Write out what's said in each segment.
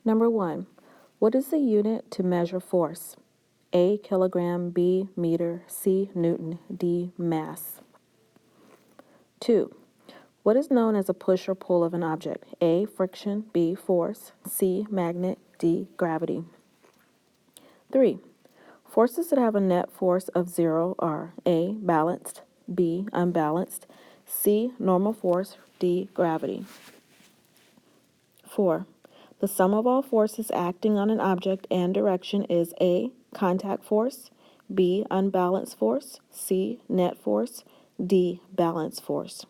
Number 1. What is the unit to measure force? A, kilogram, B, meter, C, newton, D, mass. 2. What is known as a push or pull of an object? A, friction, B, force, C, magnet, D, gravity. 3. Forces that have a net force of 0 are A, balanced, B, unbalanced, C, normal force, D, gravity. 4. The sum of all forces acting on an object and direction is A, contact force, B, unbalanced force, C, net force, D, balance force.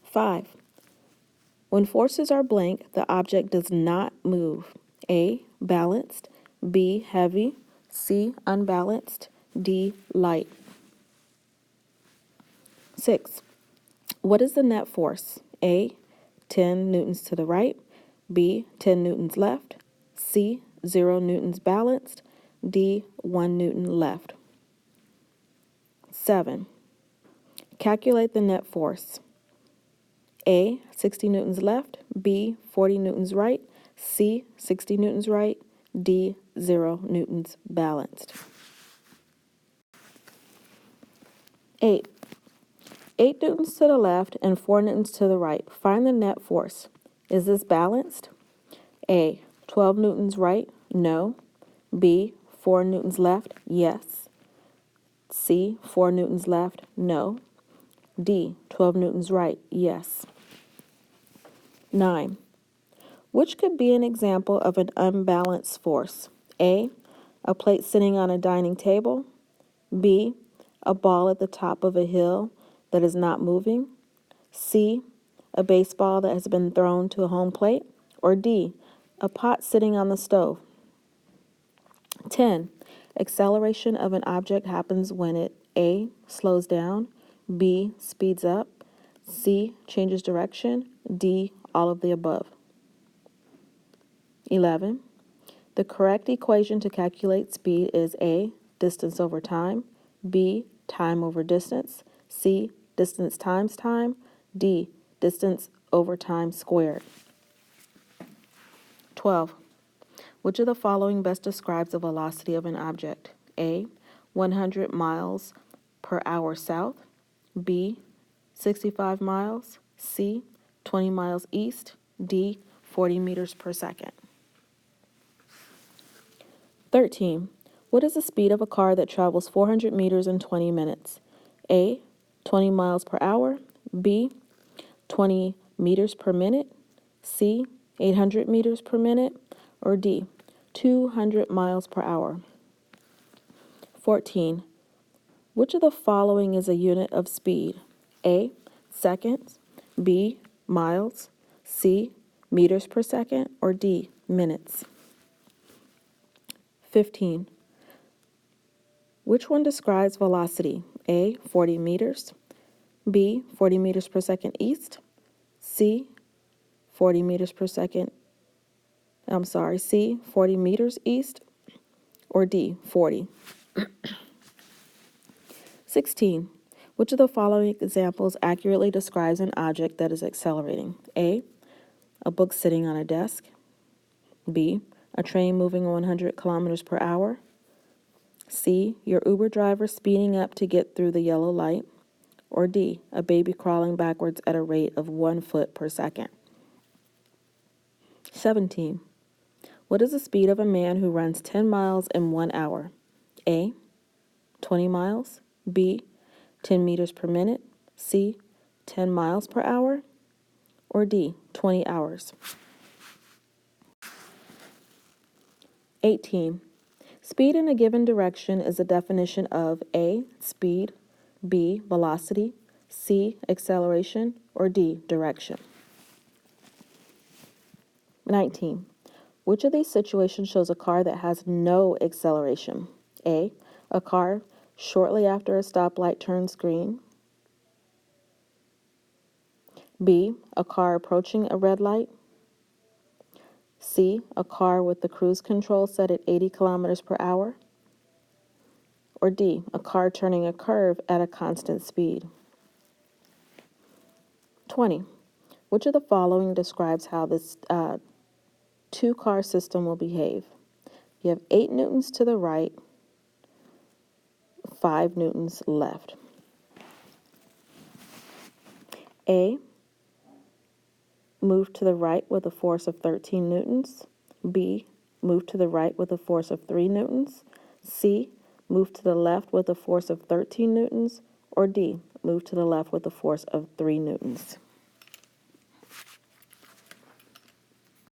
5. When forces are blank, the object does not move. A, balanced, B, heavy, C, unbalanced, D, light. 6. What is the net force? A, 10 newtons to the right, B, 10 newtons left, C, 0 newtons balanced, D, 1 newton left. 7. Calculate the net force. A, 60 newtons left, B, 40 newtons right, C, 60 newtons right, D, 0 newtons balanced. 8. 8 newtons to the left and 4 newtons to the right. Find the net force. Is this balanced? A, 12 newtons right? No. B, 4 newtons left? Yes. C, 4 newtons left? No. D, 12 newtons right? Yes. 9. Which could be an example of an unbalanced force? A, a plate sitting on a dining table. B, a ball at the top of a hill that is not moving. C, a baseball that has been thrown to a home plate. Or D, a pot sitting on the stove. 10. Acceleration of an object happens when it A, slows down, B, speeds up, C, changes direction, D, all of the above. 11. The correct equation to calculate speed is A, distance over time, B, time over distance, C, distance times time, D, distance over time squared. 12. Which of the following best describes the velocity of an object? A, 100 miles per hour south, B, 65 miles, C, 20 miles east, D, 40 meters per second. 13. What is the speed of a car that travels 400 meters in 20 minutes? A, 20 miles per hour, B, 20 meters per minute, C, 800 meters per minute, or D, 200 miles per hour. 14. Which of the following is a unit of speed? A, seconds, B, miles, C, meters per second, or D, minutes. 15. Which one describes velocity? A, 40 meters, B, 40 meters per second east, C, 40 meters per second, C, 40 meters east, or D, 40. 16. Which of the following examples accurately describes an object that is accelerating? A, a book sitting on a desk, B, a train moving 100 kilometers per hour, C, your Uber driver speeding up to get through the yellow light, or D, a baby crawling backwards at a rate of 1 foot per second. 17. What is the speed of a man who runs 10 miles in 1 hour? A, 20 miles, B, 10 meters per minute, C, 10 miles per hour, or D, 20 hours. 18. Speed in a given direction is a definition of A, speed, B, velocity, C, acceleration, or D, direction. 19. Which of these situations shows a car that has no acceleration? A, a car shortly after a stoplight turns green. B, a car approaching a red light. C, a car with the cruise control set at 80 kilometers per hour. Or D, a car turning a curve at a constant speed. 20. Which of the following describes how this two-car system will behave? You have 8 newtons to the right, 5 newtons left. A, move to the right with a force of 13 newtons. B, move to the right with a force of 3 newtons. C, move to the left with a force of 13 newtons. Or D, move to the left with a force of 3 newtons.